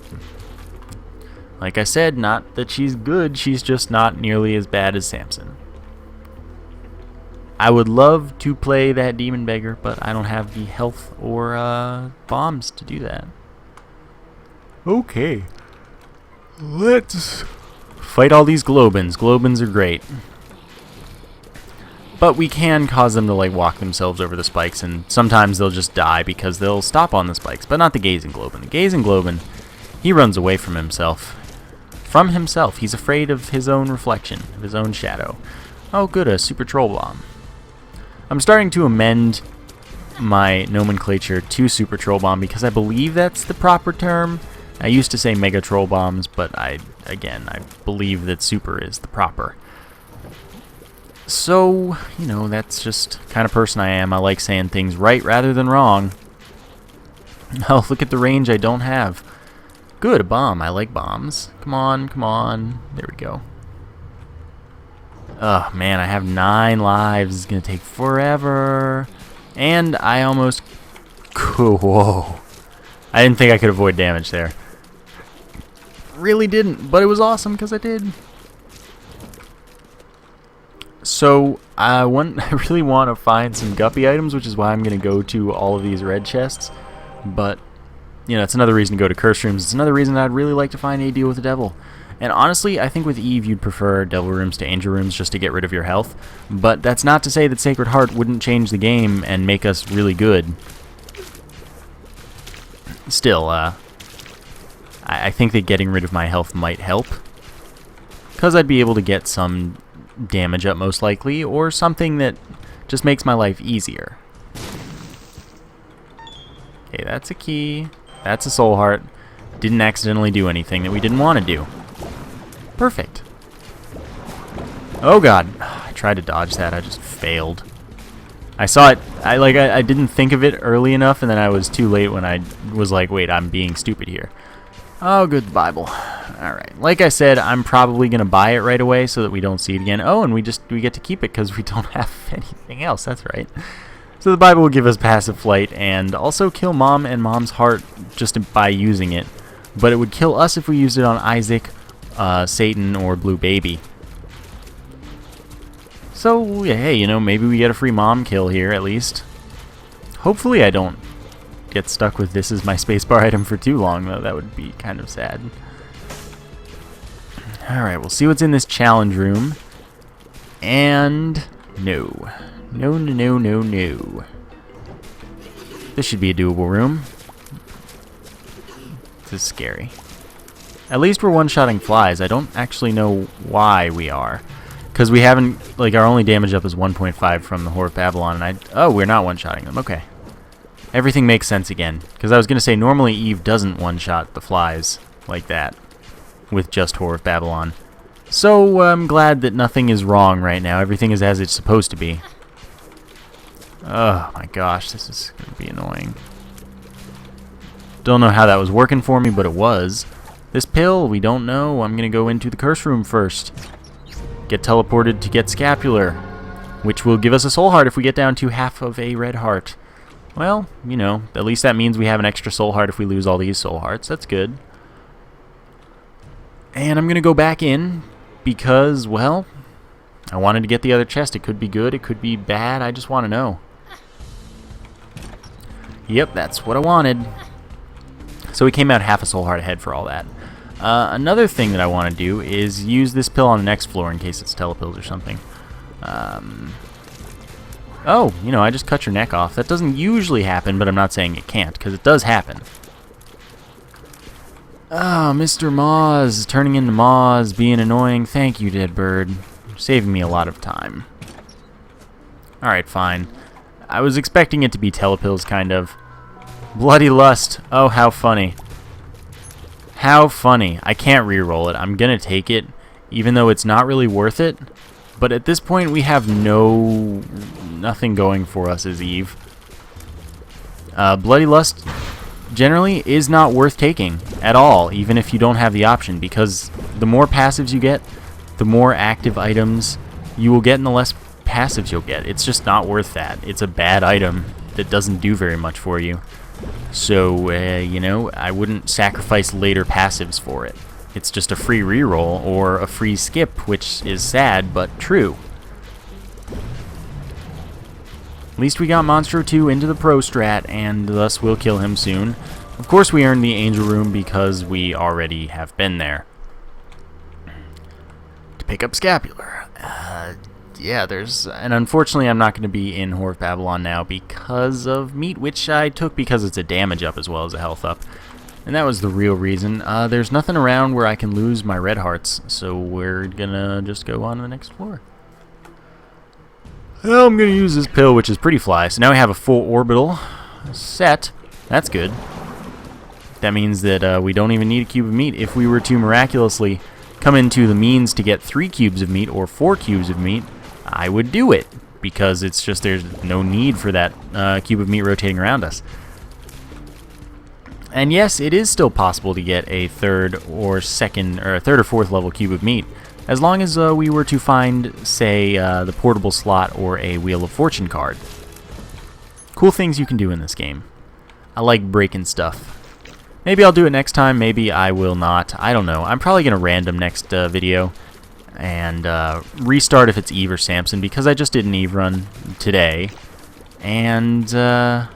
Like I said, not that she's good, she's just not nearly as bad as Samson. I would love to play that demon beggar, but I don't have the health or bombs to do that. Okay. Let's fight all these globins. Globins are great. But we can cause them to like walk themselves over the spikes, and sometimes they'll just die because they'll stop on the spikes, but not the gazing globin. The gazing globin, he runs away from himself. From himself. He's afraid of his own reflection, of his own shadow. Oh good, a super troll bomb. I'm starting to amend my nomenclature to super troll bomb because I believe that's the proper term. I used to say mega troll bombs, but I believe that super is the proper. So, you know, that's just the kind of person I am. I like saying things right rather than wrong. Oh, look at the range I don't have. Good, a bomb. I like bombs. Come on, come on. There we go. Oh, man, I have 9 lives. It's going to take forever. And I almost... Whoa. I didn't think I could avoid damage there. Really didn't, but it was awesome because I did. So, I really want to find some Guppy items, which is why I'm going to go to all of these red chests. But, you know, it's another reason to go to curse rooms. It's another reason I'd really like to find a deal with the devil. And honestly, I think with Eve, you'd prefer devil rooms to angel rooms just to get rid of your health. But that's not to say that Sacred Heart wouldn't change the game and make us really good. Still, I think that getting rid of my health might help. Because I'd be able to get some damage up most likely, or something that just makes my life easier. Okay, that's a key. That's a soul heart. Didn't accidentally do anything that we didn't want to do. Perfect. Oh god. I tried to dodge that. I just failed. I saw it. I didn't think of it early enough, and then I was too late when I was like, wait, I'm being stupid here. Oh, good Bible. Alright. Like I said, I'm probably going to buy it right away so that we don't see it again. Oh, and we get to keep it because we don't have anything else. That's right. So the Bible will give us passive flight and also kill Mom and Mom's heart just by using it. But it would kill us if we used it on Isaac, Satan, or Blue Baby. So, hey, you know, maybe we get a free Mom kill here at least. Hopefully I don't get stuck with this as my spacebar item for too long, though. That would be kind of sad. Alright, we'll see what's in this challenge room. And no. No, no, no, no, no. This should be a doable room. This is scary. At least we're one-shotting flies. I don't actually know why we are. Because we haven't, like, our only damage up is 1.5 from the Whore of Babylon, and oh, we're not one-shotting them. Okay. Everything makes sense again. Because I was going to say, normally Eve doesn't one-shot the flies like that with just Whore of Babylon. So I'm glad that nothing is wrong right now. Everything is as it's supposed to be. Oh my gosh, this is going to be annoying. Don't know how that was working for me, but it was. This pill, we don't know. I'm going to go into the curse room first. Get teleported to get scapular, which will give us a soul heart if we get down to half of a red heart. Well, you know, at least that means we have an extra soul heart if we lose all these soul hearts. That's good. And I'm going to go back in because, well, I wanted to get the other chest. It could be good, it could be bad. I just want to know. Yep, that's what I wanted. So we came out half a soul heart ahead for all that. Another thing that I want to do is use this pill on the next floor in case it's telepills or something. Oh, you know, I just cut your neck off. That doesn't usually happen, but I'm not saying it can't, because it does happen. Oh, Mr. Moz, turning into Moz, being annoying. Thank you, dead bird. You're saving me a lot of time. Alright, fine. I was expecting it to be telepills, kind of. Bloody Lust. Oh, how funny. How funny. I can't re-roll it. I'm gonna take it, even though it's not really worth it. But at this point, we have nothing going for us as Eve. Bloody Lust generally is not worth taking at all, even if you don't have the option, because the more passives you get, the more active items you will get and the less passives you'll get. It's just not worth that. It's a bad item that doesn't do very much for you. So, you know, I wouldn't sacrifice later passives for it. It's just a free reroll or a free skip, which is sad, but true. At least we got Monstro 2 into the Pro Strat, and thus we'll kill him soon. Of course we earned the Angel Room because we already have been there. To pick up Scapular. Yeah, and unfortunately I'm not going to be in Whore of Babylon now because of meat, which I took because it's a damage up as well as a health up. And that was the real reason. There's nothing around where I can lose my red hearts, so we're gonna just go on to the next floor. Well, I'm gonna use this pill, which is pretty fly. So now we have a full orbital set. That's good. That means that we don't even need a cube of meat. If we were to miraculously come into the means to get 3 cubes of meat or 4 cubes of meat, I would do it, because it's just there's no need for that cube of meat rotating around us. And yes, it is still possible to get a third or fourth level cube of meat, as long as we were to find, say, the portable slot or a Wheel of Fortune card. Cool things you can do in this game. I like breaking stuff. Maybe I'll do it next time, maybe I will not. I don't know. I'm probably going to random next video and restart if it's Eve or Samson, because I just did an Eve run today, and I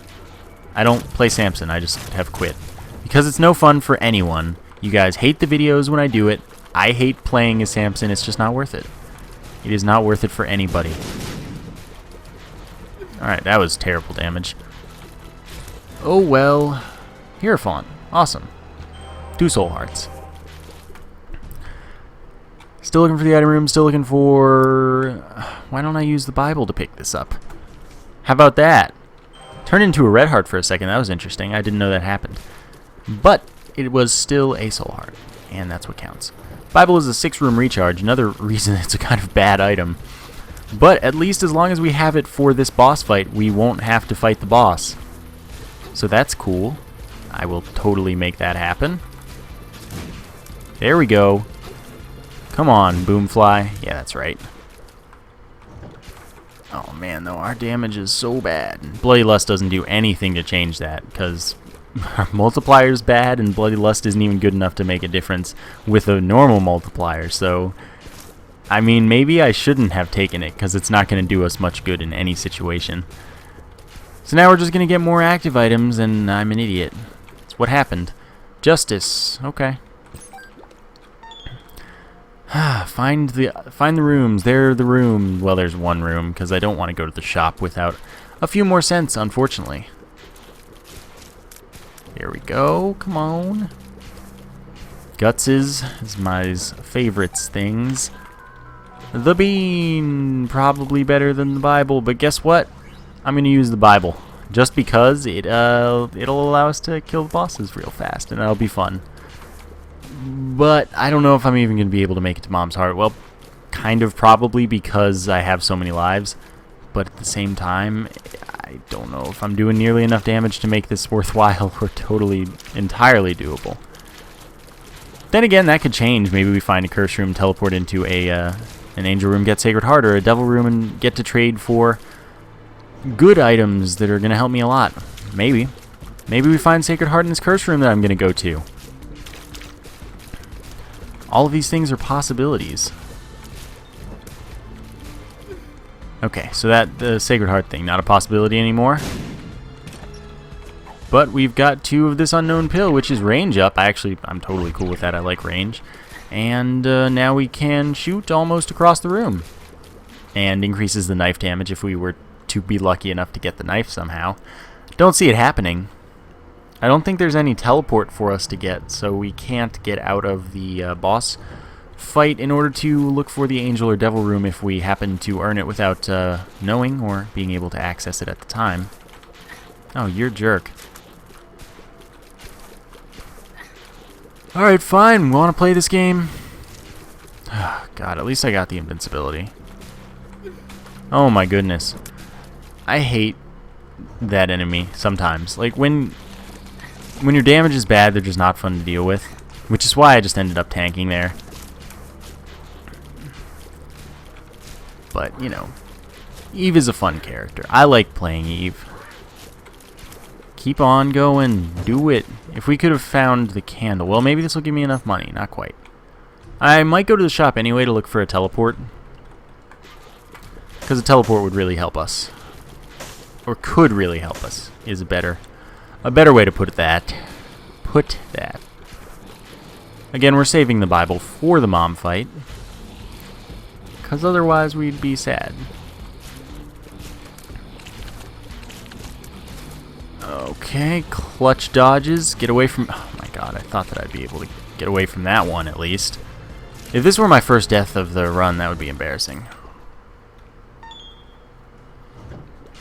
don't play Samson, I just have quit. Because it's no fun for anyone. You guys hate the videos when I do it. I hate playing as Samson, it's just not worth it. It is not worth it for anybody. Alright, that was terrible damage. Oh well. Hierophant. Awesome. 2 soul hearts. Still looking for the item room, still looking for... Why don't I use the Bible to pick this up? How about that? Turned into a red heart for a second, that was interesting. I didn't know that happened. But it was still a soul heart, and that's what counts. Bible is a 6-room recharge, another reason it's a kind of bad item. But at least as long as we have it for this boss fight, we won't have to fight the boss. So that's cool. I will totally make that happen. There we go. Come on, Boomfly. Yeah, that's right. Oh man, though, our damage is so bad. Bloody Lust doesn't do anything to change that, because our multiplier's bad, and Bloody Lust isn't even good enough to make a difference with a normal multiplier, so... I mean, maybe I shouldn't have taken it, because it's not going to do us much good in any situation. So now we're just going to get more active items, and I'm an idiot. That's what happened. Justice. Okay. Find the rooms. They're the room. Well, there's one room, because I don't want to go to the shop without a few more cents, unfortunately. Here we go. Come on. Gutses is my favorites things. The bean, probably better than the Bible, but guess what? I'm going to use the Bible, just because it'll allow us to kill the bosses real fast, and that'll be fun. But I don't know if I'm even going to be able to make it to Mom's Heart. Well, kind of probably, because I have so many lives, but at the same time, I don't know if I'm doing nearly enough damage to make this worthwhile or entirely doable. Then again, that could change. Maybe we find a curse room, teleport into an angel room, get Sacred Heart, or a devil room, and get to trade for good items that are going to help me a lot. Maybe. Maybe we find Sacred Heart in this curse room that I'm going to go to. All of these things are possibilities. Okay, so the Sacred Heart thing, not a possibility anymore. But we've got 2 of this unknown pill, which is range up. I'm totally cool with that. I like range. And now we can shoot almost across the room. And increases the knife damage if we were to be lucky enough to get the knife somehow. Don't see it happening. I don't think there's any teleport for us to get, so we can't get out of the boss fight in order to look for the angel or devil room if we happen to earn it without knowing or being able to access it at the time. Oh, you're a jerk. Alright, fine. Want to play this game? Oh, God, at least I got the invincibility. Oh my goodness. I hate that enemy sometimes. Like, when your damage is bad, they're just not fun to deal with. Which is why I just ended up tanking there. But, you know, Eve is a fun character. I like playing Eve. Keep on going. Do it. If we could have found the candle. Well, maybe this will give me enough money. Not quite. I might go to the shop anyway to look for a teleport. Because a teleport would really help us. Or could really help us, is a better way to put that. Again, we're saving the Bible for the mom fight. Because otherwise we'd be sad. Okay, clutch dodges. Get away from... Oh my god, I thought that I'd be able to get away from that one at least. If this were my first death of the run, that would be embarrassing.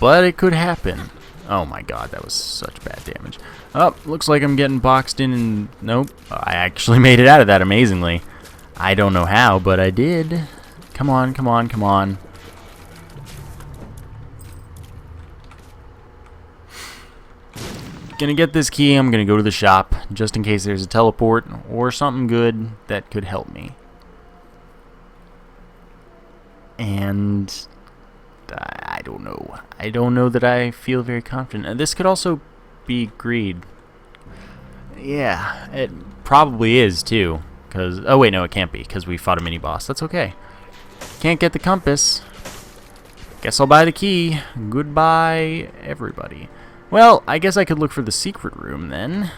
But it could happen. Oh my god, that was such bad damage. Oh, looks like I'm getting boxed in and... Nope. I actually made it out of that amazingly. I don't know how, but I did. Come on, come on, come on. Gonna get this key. I'm gonna go to the shop just in case there's a teleport or something good that could help me. And I don't know. I don't know that I feel very confident. And this could also be greed. Yeah, it probably is too. Cause oh wait, no, it can't be because we fought a mini boss. That's okay. Can't get the compass. Guess I'll buy the key. Goodbye, everybody. Well, I guess I could look for the secret room then.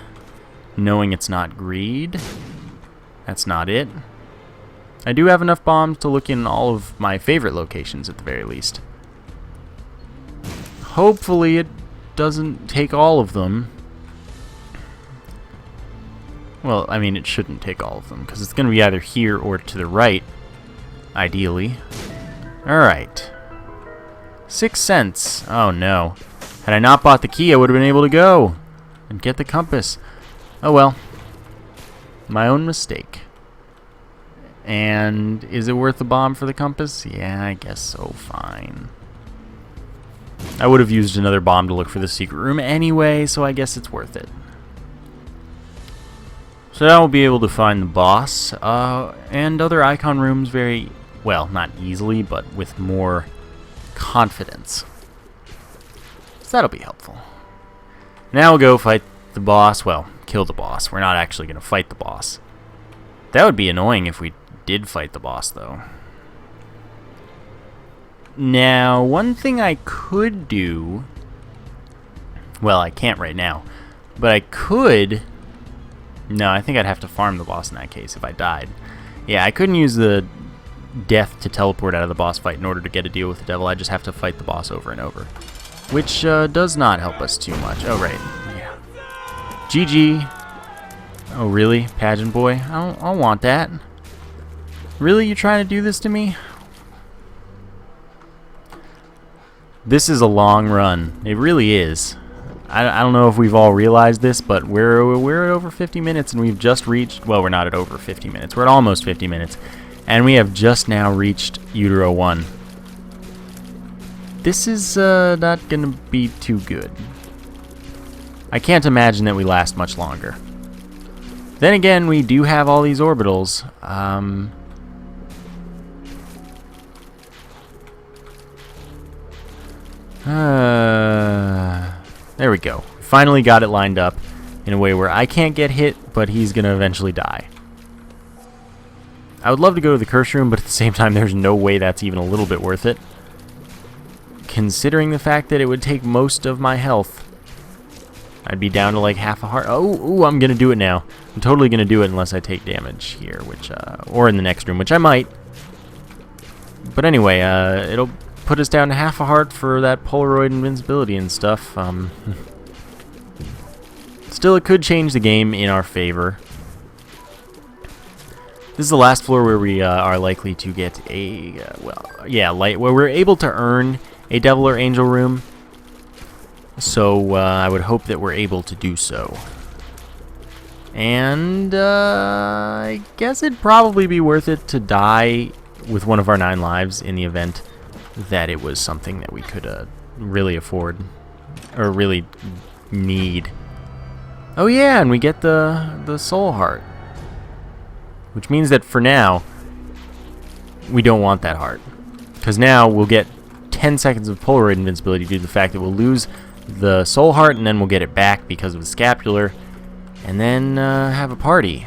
Knowing it's not greed. That's not it. I do have enough bombs to look in all of my favorite locations at the very least. Hopefully it doesn't take all of them. Well, I mean, it shouldn't take all of them, because it's going to be either here or to the right, ideally. Alright. 6 cents. Oh no. Had I not bought the key, I would have been able to go and get the compass. Oh well. My own mistake. And is it worth the bomb for the compass? Yeah, I guess so. Fine. I would have used another bomb to look for the secret room anyway, so I guess it's worth it. So now we'll be able to find the boss and other icon rooms very, well, not easily, but with more confidence. So that'll be helpful. Now we'll go fight the boss. Well, kill the boss. We're not actually going to fight the boss. That would be annoying if we did fight the boss, though. Now, one thing I could do... Well, I can't right now. But I could... No, I think I'd have to farm the boss in that case if I died. Yeah, I couldn't use the death to teleport out of the boss fight in order to get a deal with the devil. I just have to fight the boss over and over. Which does not help us too much. Oh, right. Yeah. GG. Oh, really? Pageant boy? I don't want that. Really? You trying to do this to me? This is a long run. It really is. I don't know if we've all realized this, but we're at over 50 minutes and we've just reached... Well, we're not at over 50 minutes. We're at almost 50 minutes. And we have just now reached Utero 1. This is not going to be too good. I can't imagine that we last much longer. Then again, we do have all these orbitals. There we go. Finally got it lined up in a way where I can't get hit, but he's going to eventually die. I would love to go to the curse room, but at the same time, there's no way that's even a little bit worth it. Considering the fact that it would take most of my health. I'd be down to like half a heart. Oh, I'm going to do it now. I'm totally going to do it unless I take damage here, which, or in the next room, which I might. But anyway, it'll put us down to half a heart for that Polaroid invincibility and stuff. Still, it could change the game in our favor. This is the last floor where we are likely to get a, where we're able to earn a devil or angel room. So I would hope that we're able to do so. And I guess it'd probably be worth it to die with one of our 9 lives in the event that it was something that we could really afford or really need. Oh yeah, and we get the soul heart, which means that for now we don't want that heart, because now we'll get 10 seconds of Polaroid invincibility due to the fact that we'll lose the soul heart, and then we'll get it back because of the scapular, and then have a party.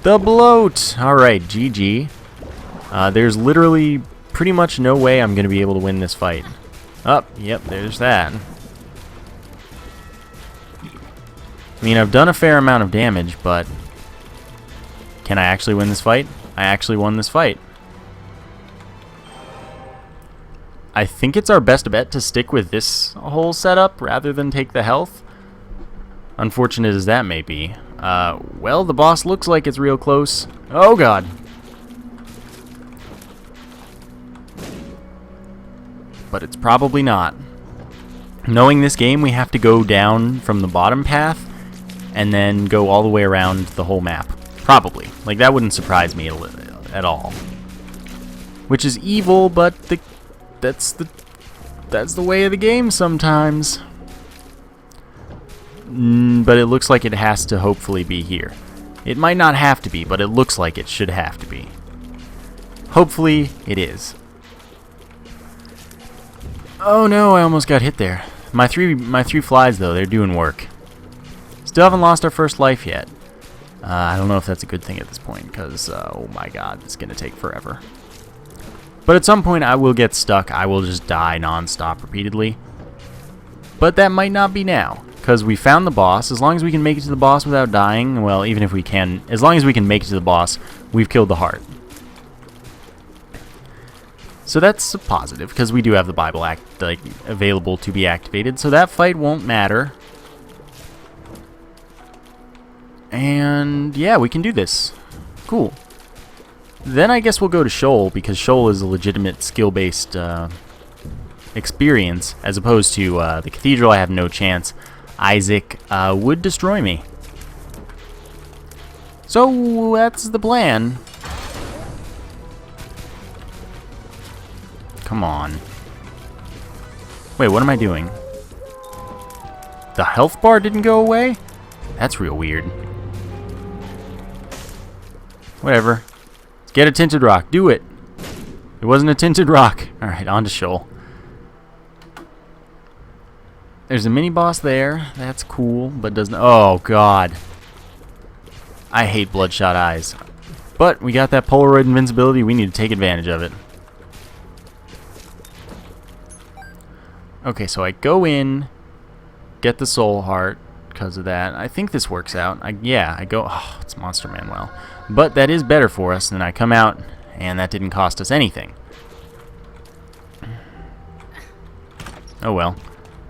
The bloat! Alright, GG. There's literally pretty much no way I'm going to be able to win this fight. Oh, yep, there's that. I mean, I've done a fair amount of damage, but can I actually win this fight? I actually won this fight. I think it's our best bet to stick with this whole setup rather than take the health. Unfortunate as that may be. Well, the boss looks like it's real close. Oh, God. But it's probably not. Knowing this game, we have to go down from the bottom path and then go all the way around the whole map. Probably. Like, that wouldn't surprise me at all. Which is evil, but that's the way of the game sometimes. But it looks like it has to hopefully be here. It might not have to be, but it looks like it should have to be. Hopefully it is. Oh no, I almost got hit there. My three flies though, they're doing work. Still haven't lost our first life yet. I don't know if that's a good thing at this point, because oh my god, it's gonna take forever. But at some point I will get stuck. I will just die non-stop repeatedly. But that might not be now, because we found the boss. As long as we can make it to the boss without dying, well, even if we can, as long as we can make it to the boss, we've killed the heart. So that's a positive, because we do have the Bible available to be activated, so that fight won't matter. And yeah, we can do this. Cool. Then I guess we'll go to Sheol, because Sheol is a legitimate skill-based experience, as opposed to the Cathedral. I have no chance. Isaac would destroy me. So that's the plan. Come on. Wait, what am I doing? The health bar didn't go away? That's real weird. Whatever. Let's get a tinted rock. Do it. It wasn't a tinted rock. Alright, on to Sheol. There's a mini-boss there. That's cool, but doesn't... Oh, God. I hate bloodshot eyes. But we got that Polaroid invincibility. We need to take advantage of it. Okay, so I go in, get the soul heart because of that. I think this works out. I go... Oh, it's Monster Manuel. But that is better for us. And then I come out, and that didn't cost us anything. Oh, well.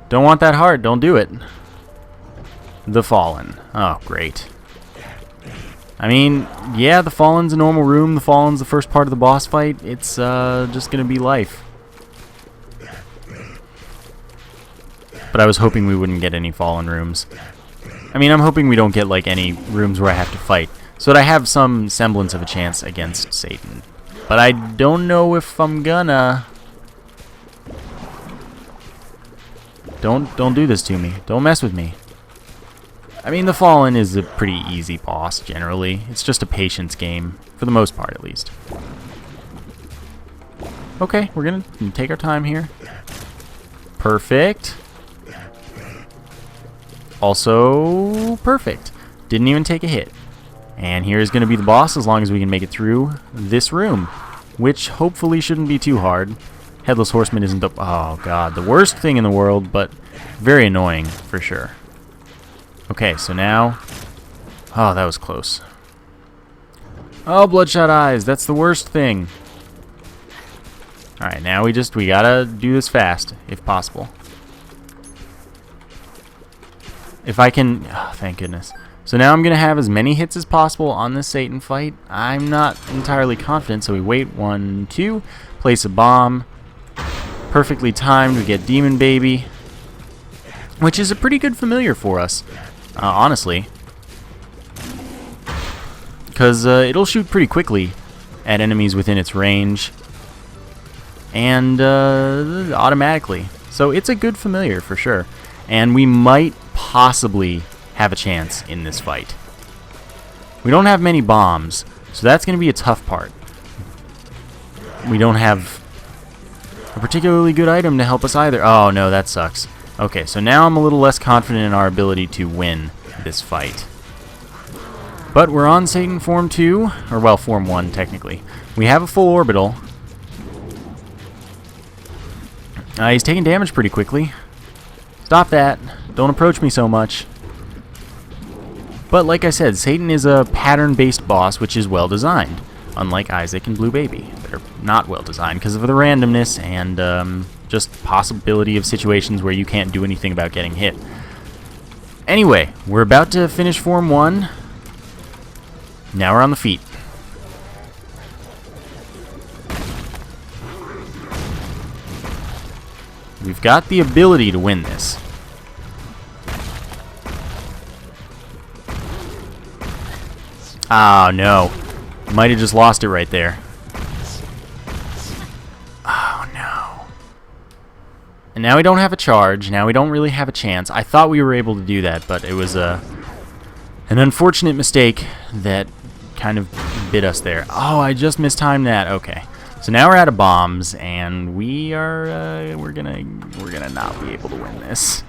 Don't want that heart. Don't do it. The Fallen. Oh, great. I mean, yeah, the Fallen's a normal room. The Fallen's the first part of the boss fight. It's just going to be life. But I was hoping we wouldn't get any Fallen rooms. I mean, I'm hoping we don't get, like, any rooms where I have to fight, so that I have some semblance of a chance against Satan. But I don't know if I'm gonna... Don't do this to me. Don't mess with me. I mean, the Fallen is a pretty easy boss, generally. It's just a patience game, for the most part, at least. Okay, we're gonna take our time here. Perfect. Also, perfect. Didn't even take a hit. And here's going to be the boss as long as we can make it through this room, which hopefully shouldn't be too hard. Headless Horseman isn't the... Oh, God. The worst thing in the world, but very annoying for sure. Okay, so now... Oh, that was close. Oh, bloodshot eyes. That's the worst thing. Alright, now we gotta do this fast, if possible. If I can... Oh, thank goodness. So now I'm going to have as many hits as possible on this Satan fight. I'm not entirely confident, so we wait. 1, 2. Place a bomb. Perfectly timed. We get Demon Baby, which is a pretty good familiar for us, honestly. Because it'll shoot pretty quickly at enemies within its range. And automatically. So it's a good familiar for sure. And we might possibly have a chance in this fight. We don't have many bombs, so that's going to be a tough part. We don't have a particularly good item to help us either. Oh no, that sucks. Okay, so now I'm a little less confident in our ability to win this fight. But we're on Satan Form 2, or well, Form 1 technically. We have a full orbital. He's taking damage pretty quickly. Stop that. Don't approach me so much. But like I said, Satan is a pattern-based boss, which is well-designed. Unlike Isaac and Blue Baby, that are not well-designed because of the randomness and just possibility of situations where you can't do anything about getting hit. Anyway, we're about to finish Form 1. Now we're on the feet. We've got the ability to win this. Oh, no. Might have just lost it right there. Oh, no. And now we don't have a charge. Now we don't really have a chance. I thought we were able to do that, but it was an unfortunate mistake that kind of bit us there. Oh, I just mistimed that. Okay. So now we're out of bombs, and we're gonna not be able to win this.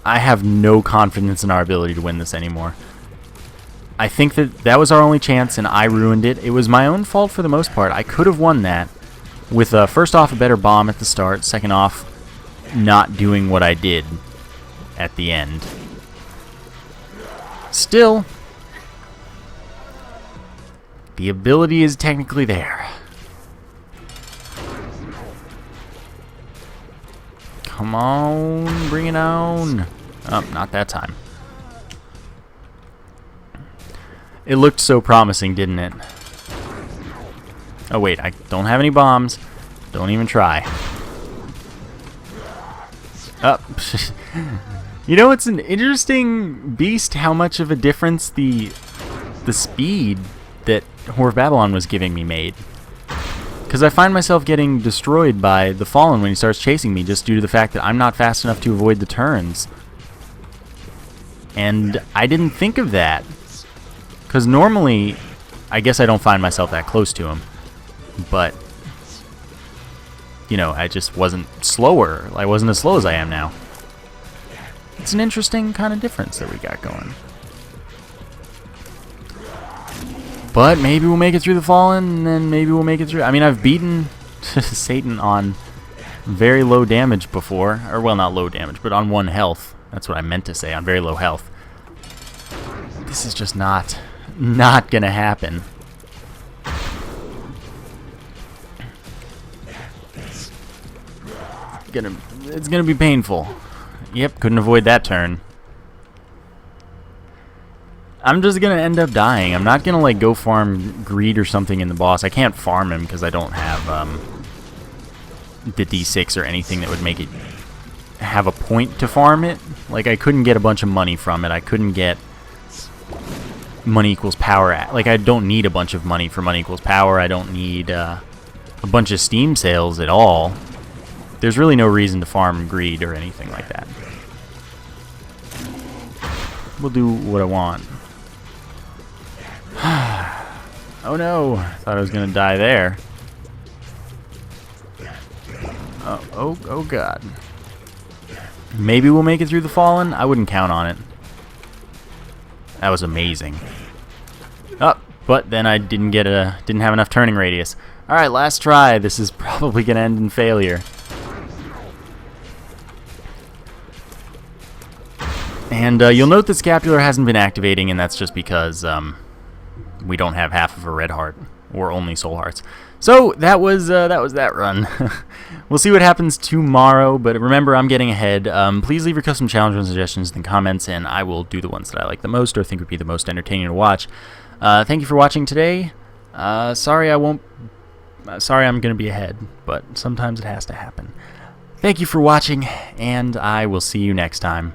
I have no confidence in our ability to win this anymore. I think that was our only chance, and I ruined it. It was my own fault for the most part. I could have won that with, first off, a better bomb at the start. Second off, not doing what I did at the end. Still, the ability is technically there. Come on, bring it on. Oh, not that time. It looked so promising, didn't it? Oh wait, I don't have any bombs. Don't even try. Up. You know, it's an interesting beast how much of a difference the speed that Whore of Babylon was giving me made. Because I find myself getting destroyed by the Fallen when he starts chasing me just due to the fact that I'm not fast enough to avoid the turns. And I didn't think of that. Because normally, I guess I don't find myself that close to him. But, you know, I just wasn't slower. I wasn't as slow as I am now. It's an interesting kind of difference that we got going. But maybe we'll make it through the Fallen, and then maybe we'll make it through. I mean, I've beaten Satan on very low damage before. Or, well, not low damage, but on 1 health. That's what I meant to say, on very low health. This is just not gonna happen. It's gonna be painful. Yep, couldn't avoid that turn. I'm just gonna end up dying. I'm not gonna like go farm greed or something in the boss. I can't farm him because I don't have the D6 or anything that would make it have a point to farm it. Like I couldn't get a bunch of money from it. I couldn't get money equals power. Like I don't need a bunch of money for money equals power. I don't need a bunch of Steam sales at all. There's really no reason to farm greed or anything like that. We'll do what I want. Oh no, thought I was gonna die there. Oh god. Maybe we'll make it through the Fallen. I wouldn't count on it. That was amazing. Oh, but then I didn't have enough turning radius. All right, last try. This is probably gonna end in failure. And you'll note the scapular hasn't been activating, and that's just because we don't have half of a red heart, or only soul hearts. So that was that run. We'll see what happens tomorrow, but remember, I'm getting ahead. Please leave your custom challenge and suggestions in the comments, and I will do the ones that I like the most or think would be the most entertaining to watch. Thank you for watching today. Sorry I'm going to be ahead, but sometimes it has to happen. Thank you for watching, and I will see you next time.